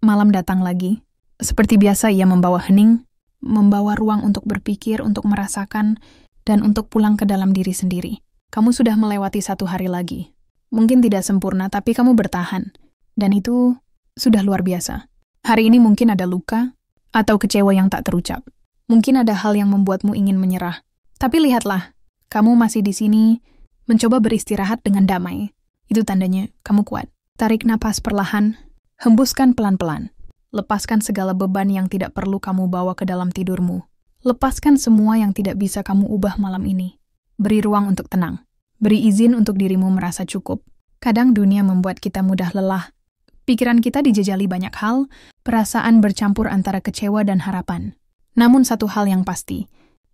Malam datang lagi. Seperti biasa ia membawa hening, membawa ruang untuk berpikir, untuk merasakan, dan untuk pulang ke dalam diri sendiri. Kamu sudah melewati satu hari lagi. Mungkin tidak sempurna, tapi kamu bertahan. Dan itu sudah luar biasa. Hari ini mungkin ada luka, atau kecewa yang tak terucap. Mungkin ada hal yang membuatmu ingin menyerah. Tapi lihatlah, kamu masih di sini, mencoba beristirahat dengan damai. Itu tandanya kamu kuat. Tarik napas perlahan, hembuskan pelan-pelan. Lepaskan segala beban yang tidak perlu kamu bawa ke dalam tidurmu. Lepaskan semua yang tidak bisa kamu ubah malam ini. Beri ruang untuk tenang. Beri izin untuk dirimu merasa cukup. Kadang dunia membuat kita mudah lelah. Pikiran kita dijejali banyak hal, perasaan bercampur antara kecewa dan harapan. Namun satu hal yang pasti,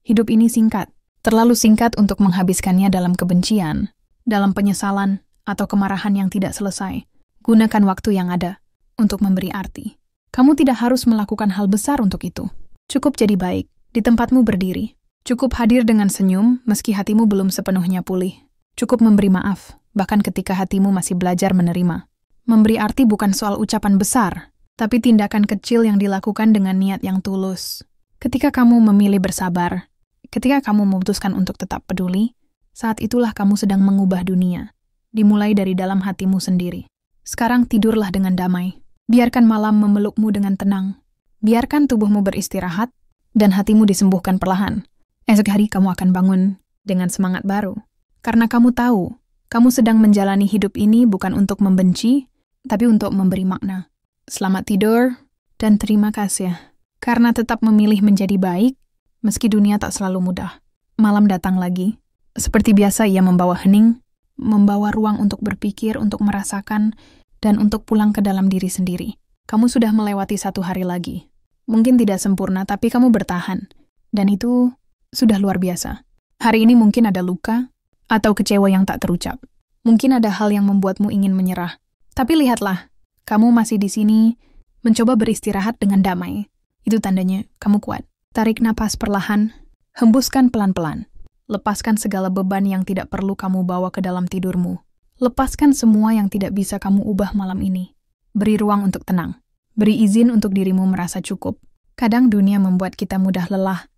hidup ini singkat. Terlalu singkat untuk menghabiskannya dalam kebencian, dalam penyesalan, atau kemarahan yang tidak selesai. Gunakan waktu yang ada untuk memberi arti. Kamu tidak harus melakukan hal besar untuk itu. Cukup jadi baik, di tempatmu berdiri. Cukup hadir dengan senyum, meski hatimu belum sepenuhnya pulih. Cukup memberi maaf, bahkan ketika hatimu masih belajar menerima. Memberi arti bukan soal ucapan besar, tapi tindakan kecil yang dilakukan dengan niat yang tulus. Ketika kamu memilih bersabar, ketika kamu memutuskan untuk tetap peduli, saat itulah kamu sedang mengubah dunia. Dimulai dari dalam hatimu sendiri. Sekarang tidurlah dengan damai. Biarkan malam memelukmu dengan tenang. Biarkan tubuhmu beristirahat, dan hatimu disembuhkan perlahan. Esok hari kamu akan bangun dengan semangat baru. Karena kamu tahu, kamu sedang menjalani hidup ini bukan untuk membenci, tapi untuk memberi makna. Selamat tidur, dan terima kasih. Karena tetap memilih menjadi baik, meski dunia tak selalu mudah. Malam datang lagi. Seperti biasa ia membawa hening, membawa ruang untuk berpikir, untuk merasakan, dan untuk pulang ke dalam diri sendiri. Kamu sudah melewati satu hari lagi. Mungkin tidak sempurna, tapi kamu bertahan. Dan itu sudah luar biasa. Hari ini mungkin ada luka, atau kecewa yang tak terucap. Mungkin ada hal yang membuatmu ingin menyerah. Tapi lihatlah, kamu masih di sini, mencoba beristirahat dengan damai. Itu tandanya kamu kuat. Tarik napas perlahan, hembuskan pelan-pelan. Lepaskan segala beban yang tidak perlu kamu bawa ke dalam tidurmu. Lepaskan semua yang tidak bisa kamu ubah malam ini. Beri ruang untuk tenang. Beri izin untuk dirimu merasa cukup. Kadang dunia membuat kita mudah lelah.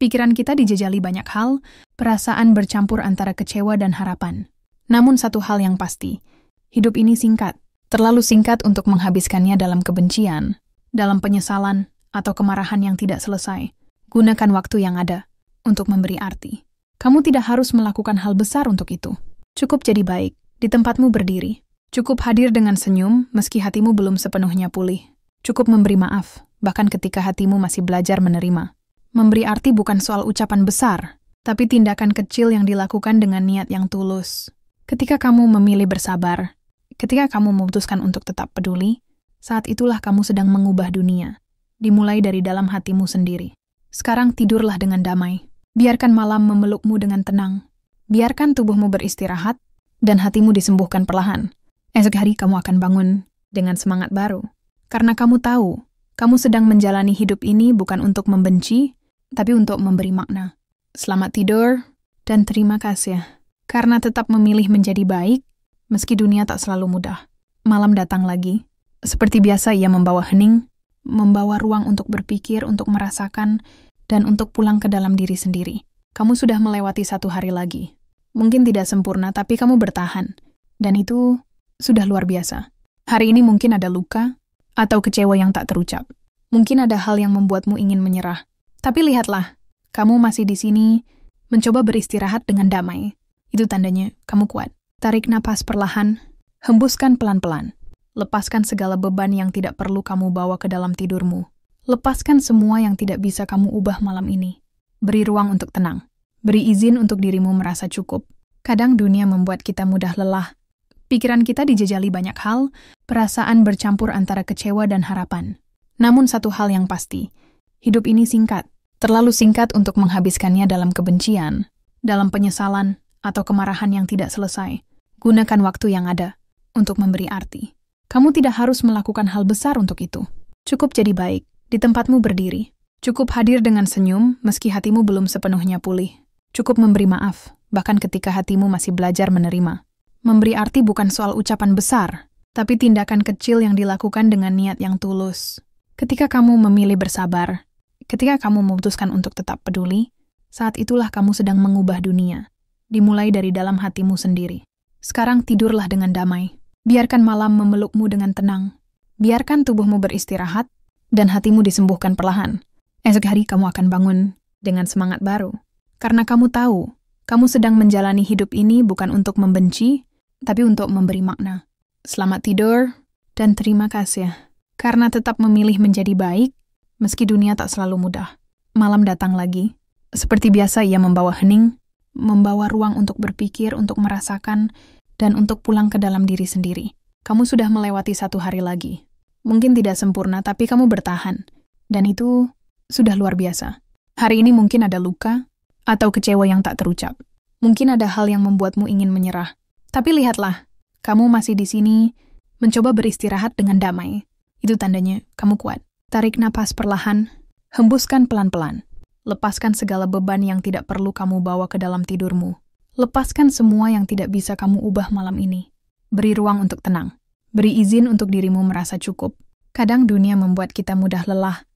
Pikiran kita dijejali banyak hal, perasaan bercampur antara kecewa dan harapan. Namun satu hal yang pasti, hidup ini singkat. Terlalu singkat untuk menghabiskannya dalam kebencian, dalam penyesalan, atau kemarahan yang tidak selesai. Gunakan waktu yang ada untuk memberi arti. Kamu tidak harus melakukan hal besar untuk itu. Cukup jadi baik, di tempatmu berdiri. Cukup hadir dengan senyum, meski hatimu belum sepenuhnya pulih. Cukup memberi maaf, bahkan ketika hatimu masih belajar menerima. Memberi arti bukan soal ucapan besar, tapi tindakan kecil yang dilakukan dengan niat yang tulus. Ketika kamu memilih bersabar, ketika kamu memutuskan untuk tetap peduli, saat itulah kamu sedang mengubah dunia. Dimulai dari dalam hatimu sendiri. Sekarang tidurlah dengan damai. Biarkan malam memelukmu dengan tenang. Biarkan tubuhmu beristirahat, dan hatimu disembuhkan perlahan. Esok hari kamu akan bangun dengan semangat baru. Karena kamu tahu, kamu sedang menjalani hidup ini bukan untuk membenci, tapi untuk memberi makna. Selamat tidur, dan terima kasih. Karena tetap memilih menjadi baik, meski dunia tak selalu mudah. Malam datang lagi. Seperti biasa ia membawa hening, membawa ruang untuk berpikir, untuk merasakan, dan untuk pulang ke dalam diri sendiri. Kamu sudah melewati satu hari lagi. Mungkin tidak sempurna, tapi kamu bertahan. Dan itu sudah luar biasa. Hari ini mungkin ada luka, atau kecewa yang tak terucap. Mungkin ada hal yang membuatmu ingin menyerah. Tapi lihatlah, kamu masih di sini, mencoba beristirahat dengan damai. Itu tandanya kamu kuat. Tarik napas perlahan, hembuskan pelan-pelan. Lepaskan segala beban yang tidak perlu kamu bawa ke dalam tidurmu. Lepaskan semua yang tidak bisa kamu ubah malam ini. Beri ruang untuk tenang. Beri izin untuk dirimu merasa cukup. Kadang dunia membuat kita mudah lelah. Pikiran kita dijejali banyak hal, perasaan bercampur antara kecewa dan harapan. Namun satu hal yang pasti, hidup ini singkat. Terlalu singkat untuk menghabiskannya dalam kebencian, dalam penyesalan, atau kemarahan yang tidak selesai. Gunakan waktu yang ada untuk memberi arti. Kamu tidak harus melakukan hal besar untuk itu. Cukup jadi baik, di tempatmu berdiri. Cukup hadir dengan senyum, meski hatimu belum sepenuhnya pulih. Cukup memberi maaf, bahkan ketika hatimu masih belajar menerima. Memberi arti bukan soal ucapan besar, tapi tindakan kecil yang dilakukan dengan niat yang tulus. Ketika kamu memilih bersabar, ketika kamu memutuskan untuk tetap peduli, saat itulah kamu sedang mengubah dunia, dimulai dari dalam hatimu sendiri. Sekarang tidurlah dengan damai. Biarkan malam memelukmu dengan tenang. Biarkan tubuhmu beristirahat dan hatimu disembuhkan perlahan. Esok hari kamu akan bangun dengan semangat baru. Karena kamu tahu, kamu sedang menjalani hidup ini bukan untuk membenci, tapi untuk memberi makna. Selamat tidur, dan terima kasih karena tetap memilih menjadi baik, meski dunia tak selalu mudah. Malam datang lagi. Seperti biasa ia membawa hening, membawa ruang untuk berpikir, untuk merasakan, dan untuk pulang ke dalam diri sendiri. Kamu sudah melewati satu hari lagi. Mungkin tidak sempurna, tapi kamu bertahan. Dan itu sudah luar biasa. Hari ini mungkin ada luka, atau kecewa yang tak terucap. Mungkin ada hal yang membuatmu ingin menyerah. Tapi lihatlah, kamu masih di sini, mencoba beristirahat dengan damai. Itu tandanya kamu kuat. Tarik napas perlahan, hembuskan pelan-pelan. Lepaskan segala beban yang tidak perlu kamu bawa ke dalam tidurmu. Lepaskan semua yang tidak bisa kamu ubah malam ini. Beri ruang untuk tenang. Beri izin untuk dirimu merasa cukup. Kadang dunia membuat kita mudah lelah.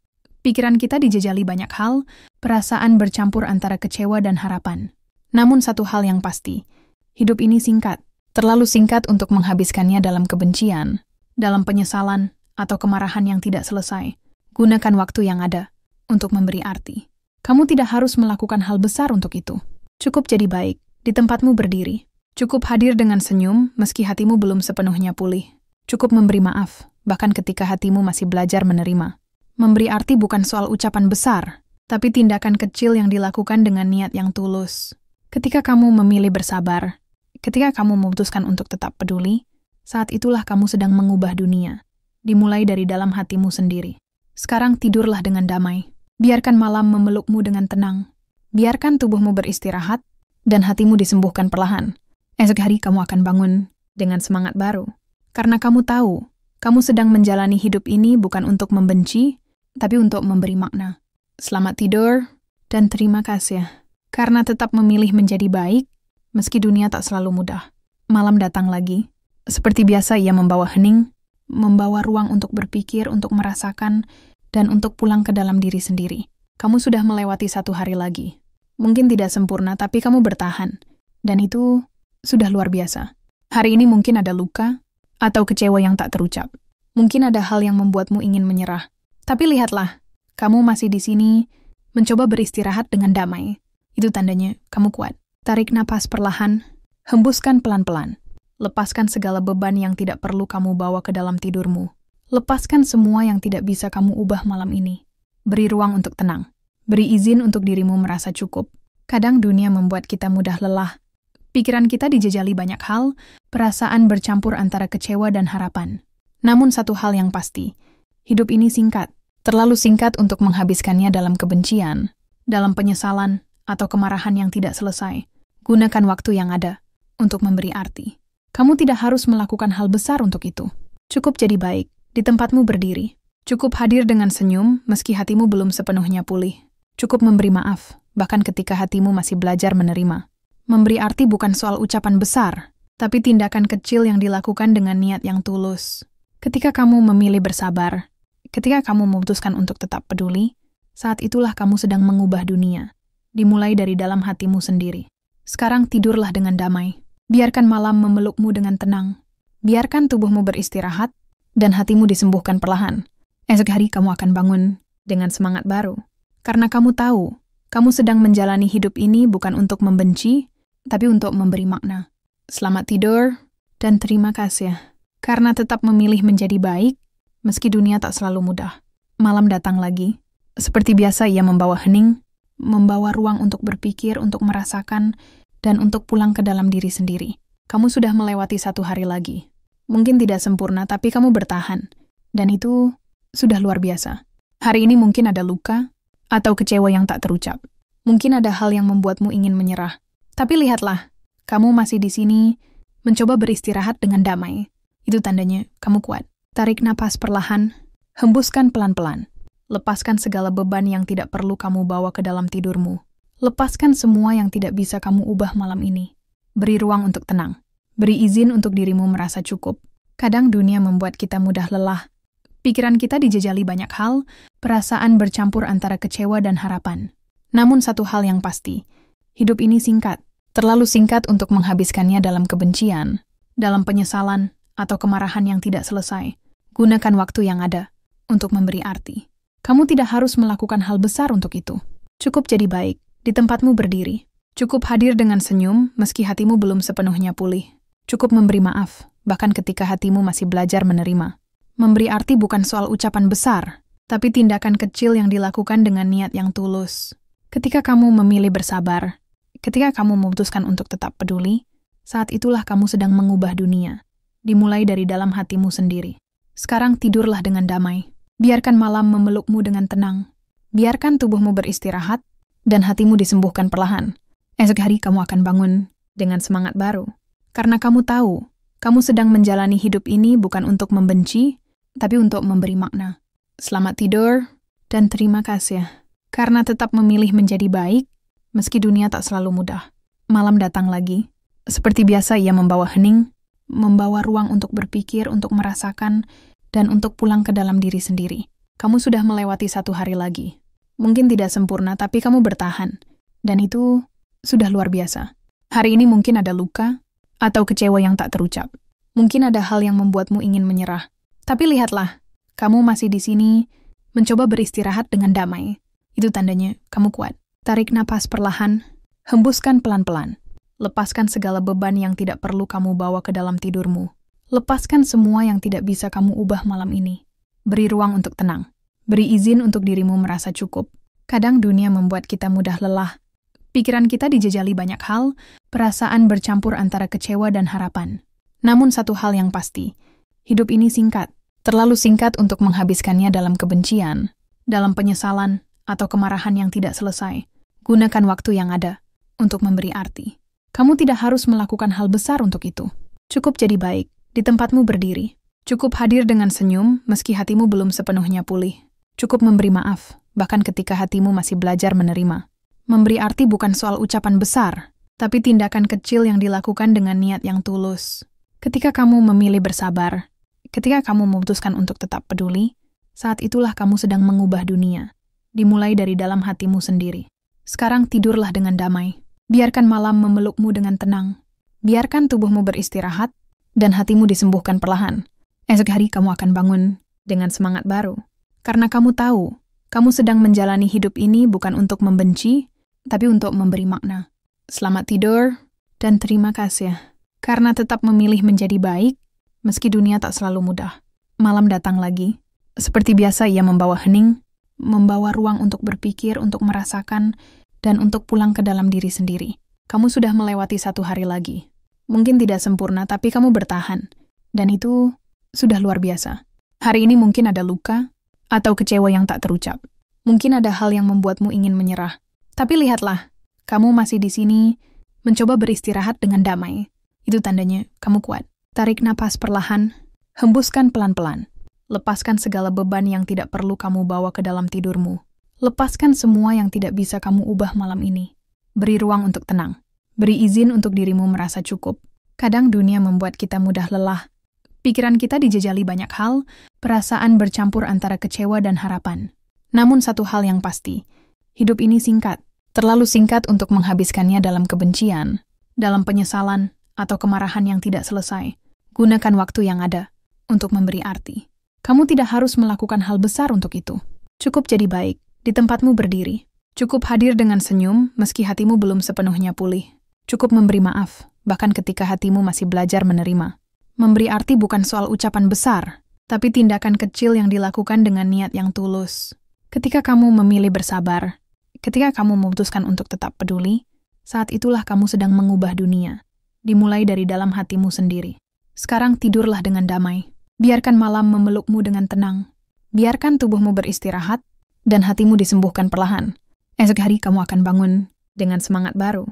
Pikiran kita dijejali banyak hal, perasaan bercampur antara kecewa dan harapan. Namun satu hal yang pasti, hidup ini singkat. Terlalu singkat untuk menghabiskannya dalam kebencian, dalam penyesalan, atau kemarahan yang tidak selesai. Gunakan waktu yang ada untuk memberi arti. Kamu tidak harus melakukan hal besar untuk itu. Cukup jadi baik, di tempatmu berdiri. Cukup hadir dengan senyum, meski hatimu belum sepenuhnya pulih. Cukup memberi maaf, bahkan ketika hatimu masih belajar menerima. Memberi arti bukan soal ucapan besar, tapi tindakan kecil yang dilakukan dengan niat yang tulus. Ketika kamu memilih bersabar, ketika kamu memutuskan untuk tetap peduli, saat itulah kamu sedang mengubah dunia, dimulai dari dalam hatimu sendiri. Sekarang tidurlah dengan damai. Biarkan malam memelukmu dengan tenang. Biarkan tubuhmu beristirahat dan hatimu disembuhkan perlahan. Esok hari kamu akan bangun dengan semangat baru. Karena kamu tahu, kamu sedang menjalani hidup ini bukan untuk membenci, tapi untuk memberi makna. Selamat tidur dan terima kasih karena tetap memilih menjadi baik, meski dunia tak selalu mudah. Malam datang lagi. Seperti biasa ia membawa hening, membawa ruang untuk berpikir, untuk merasakan, dan untuk pulang ke dalam diri sendiri. Kamu sudah melewati satu hari lagi. Mungkin tidak sempurna, tapi kamu bertahan. Dan itu sudah luar biasa. Hari ini mungkin ada luka, atau kecewa yang tak terucap. Mungkin ada hal yang membuatmu ingin menyerah. Tapi lihatlah, kamu masih di sini, mencoba beristirahat dengan damai. Itu tandanya kamu kuat. Tarik napas perlahan, hembuskan pelan-pelan. Lepaskan segala beban yang tidak perlu kamu bawa ke dalam tidurmu. Lepaskan semua yang tidak bisa kamu ubah malam ini. Beri ruang untuk tenang. Beri izin untuk dirimu merasa cukup. Kadang dunia membuat kita mudah lelah. Pikiran kita dijejali banyak hal, perasaan bercampur antara kecewa dan harapan. Namun satu hal yang pasti, hidup ini singkat. Terlalu singkat untuk menghabiskannya dalam kebencian, dalam penyesalan, atau kemarahan yang tidak selesai. Gunakan waktu yang ada untuk memberi arti. Kamu tidak harus melakukan hal besar untuk itu. Cukup jadi baik, di tempatmu berdiri. Cukup hadir dengan senyum, meski hatimu belum sepenuhnya pulih. Cukup memberi maaf, bahkan ketika hatimu masih belajar menerima. Memberi arti bukan soal ucapan besar, tapi tindakan kecil yang dilakukan dengan niat yang tulus. Ketika kamu memilih bersabar, ketika kamu memutuskan untuk tetap peduli, saat itulah kamu sedang mengubah dunia, dimulai dari dalam hatimu sendiri. Sekarang tidurlah dengan damai. Biarkan malam memelukmu dengan tenang. Biarkan tubuhmu beristirahat dan hatimu disembuhkan perlahan. Esok hari kamu akan bangun dengan semangat baru. Karena kamu tahu, kamu sedang menjalani hidup ini bukan untuk membenci, tapi untuk memberi makna. Selamat tidur dan terima kasih karena tetap memilih menjadi baik, meski dunia tak selalu mudah. Malam datang lagi. Seperti biasa ia membawa hening, membawa ruang untuk berpikir, untuk merasakan, dan untuk pulang ke dalam diri sendiri. Kamu sudah melewati satu hari lagi. Mungkin tidak sempurna, tapi kamu bertahan. Dan itu sudah luar biasa. Hari ini mungkin ada luka, atau kecewa yang tak terucap. Mungkin ada hal yang membuatmu ingin menyerah. Tapi lihatlah, kamu masih di sini, mencoba beristirahat dengan damai. Itu tandanya kamu kuat. Tarik napas perlahan, hembuskan pelan-pelan. Lepaskan segala beban yang tidak perlu kamu bawa ke dalam tidurmu. Lepaskan semua yang tidak bisa kamu ubah malam ini. Beri ruang untuk tenang. Beri izin untuk dirimu merasa cukup. Kadang dunia membuat kita mudah lelah. Pikiran kita dijejali banyak hal, perasaan bercampur antara kecewa dan harapan. Namun satu hal yang pasti, hidup ini singkat, terlalu singkat untuk menghabiskannya dalam kebencian, dalam penyesalan, atau kemarahan yang tidak selesai. Gunakan waktu yang ada untuk memberi arti. Kamu tidak harus melakukan hal besar untuk itu. Cukup jadi baik, di tempatmu berdiri. Cukup hadir dengan senyum meski hatimu belum sepenuhnya pulih. Cukup memberi maaf, bahkan ketika hatimu masih belajar menerima. Memberi arti bukan soal ucapan besar, tapi tindakan kecil yang dilakukan dengan niat yang tulus. Ketika kamu memilih bersabar, ketika kamu memutuskan untuk tetap peduli, saat itulah kamu sedang mengubah dunia. Dimulai dari dalam hatimu sendiri. Sekarang tidurlah dengan damai. Biarkan malam memelukmu dengan tenang. Biarkan tubuhmu beristirahat, dan hatimu disembuhkan perlahan. Esok hari kamu akan bangun dengan semangat baru. Karena kamu tahu, kamu sedang menjalani hidup ini bukan untuk membenci, tapi untuk memberi makna. Selamat tidur, dan terima kasih. Karena tetap memilih menjadi baik, meski dunia tak selalu mudah. Malam datang lagi. Seperti biasa ia membawa hening, membawa ruang untuk berpikir, untuk merasakan, dan untuk pulang ke dalam diri sendiri. Kamu sudah melewati satu hari lagi. Mungkin tidak sempurna, tapi kamu bertahan. Dan itu sudah luar biasa. Hari ini mungkin ada luka, atau kecewa yang tak terucap. Mungkin ada hal yang membuatmu ingin menyerah. Tapi lihatlah, kamu masih di sini, mencoba beristirahat dengan damai. Itu tandanya kamu kuat. Tarik napas perlahan, hembuskan pelan-pelan. Lepaskan segala beban yang tidak perlu kamu bawa ke dalam tidurmu. Lepaskan semua yang tidak bisa kamu ubah malam ini. Beri ruang untuk tenang. Beri izin untuk dirimu merasa cukup. Kadang dunia membuat kita mudah lelah. Pikiran kita dijejali banyak hal, perasaan bercampur antara kecewa dan harapan. Namun satu hal yang pasti, hidup ini singkat, terlalu singkat untuk menghabiskannya dalam kebencian, dalam penyesalan, atau kemarahan yang tidak selesai. Gunakan waktu yang ada untuk memberi arti. Kamu tidak harus melakukan hal besar untuk itu. Cukup jadi baik, di tempatmu berdiri. Cukup hadir dengan senyum meski hatimu belum sepenuhnya pulih. Cukup memberi maaf, bahkan ketika hatimu masih belajar menerima. Memberi arti bukan soal ucapan besar, tapi tindakan kecil yang dilakukan dengan niat yang tulus. Ketika kamu memilih bersabar, ketika kamu memutuskan untuk tetap peduli, saat itulah kamu sedang mengubah dunia. Dimulai dari dalam hatimu sendiri. Sekarang tidurlah dengan damai. Biarkan malam memelukmu dengan tenang. Biarkan tubuhmu beristirahat, dan hatimu disembuhkan perlahan. Esok hari kamu akan bangun dengan semangat baru. Karena kamu tahu, kamu sedang menjalani hidup ini bukan untuk membenci, tapi untuk memberi makna. Selamat tidur, dan terima kasih. Karena tetap memilih menjadi baik, meski dunia tak selalu mudah. Malam datang lagi. Seperti biasa ia membawa hening, membawa ruang untuk berpikir, untuk merasakan, dan untuk pulang ke dalam diri sendiri. Kamu sudah melewati satu hari lagi. Mungkin tidak sempurna, tapi kamu bertahan. Dan itu sudah luar biasa. Hari ini mungkin ada luka, atau kecewa yang tak terucap. Mungkin ada hal yang membuatmu ingin menyerah. Tapi lihatlah, kamu masih di sini, mencoba beristirahat dengan damai. Itu tandanya kamu kuat. Tarik napas perlahan, hembuskan pelan-pelan. Lepaskan segala beban yang tidak perlu kamu bawa ke dalam tidurmu. Lepaskan semua yang tidak bisa kamu ubah malam ini. Beri ruang untuk tenang. Beri izin untuk dirimu merasa cukup. Kadang dunia membuat kita mudah lelah. Pikiran kita dijejali banyak hal, perasaan bercampur antara kecewa dan harapan. Namun satu hal yang pasti, hidup ini singkat, terlalu singkat untuk menghabiskannya dalam kebencian, dalam penyesalan, atau kemarahan yang tidak selesai. Gunakan waktu yang ada untuk memberi arti. Kamu tidak harus melakukan hal besar untuk itu. Cukup jadi baik, di tempatmu berdiri. Cukup hadir dengan senyum meski hatimu belum sepenuhnya pulih. Cukup memberi maaf, bahkan ketika hatimu masih belajar menerima. Memberi arti bukan soal ucapan besar, tapi tindakan kecil yang dilakukan dengan niat yang tulus. Ketika kamu memilih bersabar, ketika kamu memutuskan untuk tetap peduli, saat itulah kamu sedang mengubah dunia. Dimulai dari dalam hatimu sendiri. Sekarang tidurlah dengan damai. Biarkan malam memelukmu dengan tenang. Biarkan tubuhmu beristirahat, dan hatimu disembuhkan perlahan. Esok hari kamu akan bangun dengan semangat baru.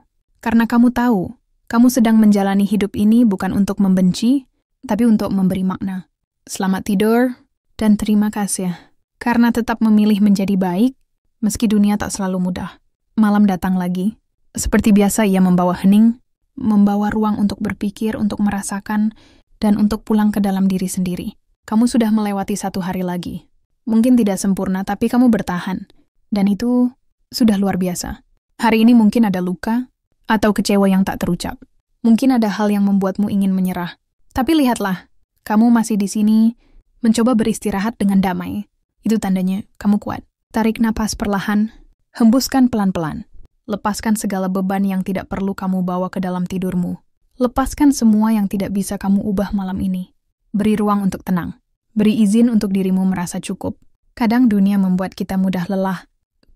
Karena kamu tahu, kamu sedang menjalani hidup ini bukan untuk membenci, tapi untuk memberi makna. Selamat tidur, dan terima kasih. Karena tetap memilih menjadi baik, meski dunia tak selalu mudah. Malam datang lagi. Seperti biasa ia membawa hening, membawa ruang untuk berpikir, untuk merasakan, dan untuk pulang ke dalam diri sendiri. Kamu sudah melewati satu hari lagi. Mungkin tidak sempurna, tapi kamu bertahan. Dan itu sudah luar biasa. Hari ini mungkin ada luka atau kecewa yang tak terucap. Mungkin ada hal yang membuatmu ingin menyerah. Tapi lihatlah, kamu masih di sini, mencoba beristirahat dengan damai. Itu tandanya kamu kuat. Tarik napas perlahan, hembuskan pelan-pelan. Lepaskan segala beban yang tidak perlu kamu bawa ke dalam tidurmu. Lepaskan semua yang tidak bisa kamu ubah malam ini. Beri ruang untuk tenang. Beri izin untuk dirimu merasa cukup. Kadang dunia membuat kita mudah lelah.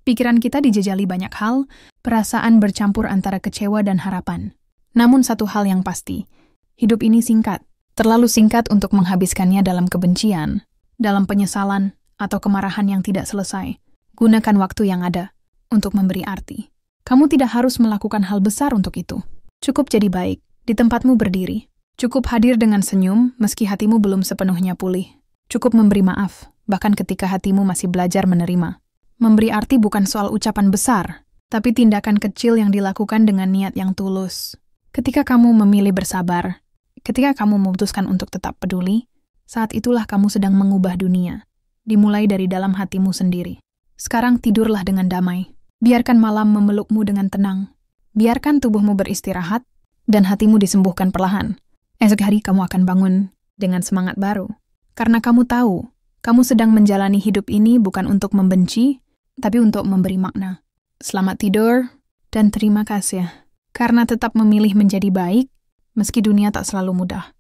Pikiran kita dijejali banyak hal, perasaan bercampur antara kecewa dan harapan. Namun satu hal yang pasti, hidup ini singkat. Terlalu singkat untuk menghabiskannya dalam kebencian, dalam penyesalan, atau kemarahan yang tidak selesai. Gunakan waktu yang ada untuk memberi arti. Kamu tidak harus melakukan hal besar untuk itu. Cukup jadi baik, di tempatmu berdiri. Cukup hadir dengan senyum meski hatimu belum sepenuhnya pulih. Cukup memberi maaf, bahkan ketika hatimu masih belajar menerima. Memberi arti bukan soal ucapan besar, tapi tindakan kecil yang dilakukan dengan niat yang tulus. Ketika kamu memilih bersabar, ketika kamu memutuskan untuk tetap peduli, saat itulah kamu sedang mengubah dunia. Dimulai dari dalam hatimu sendiri. Sekarang tidurlah dengan damai. Biarkan malam memelukmu dengan tenang. Biarkan tubuhmu beristirahat dan hatimu disembuhkan perlahan. Esok hari kamu akan bangun dengan semangat baru. Karena kamu tahu, kamu sedang menjalani hidup ini bukan untuk membenci, tapi untuk memberi makna. Selamat tidur dan terima kasih karena tetap memilih menjadi baik, meski dunia tak selalu mudah.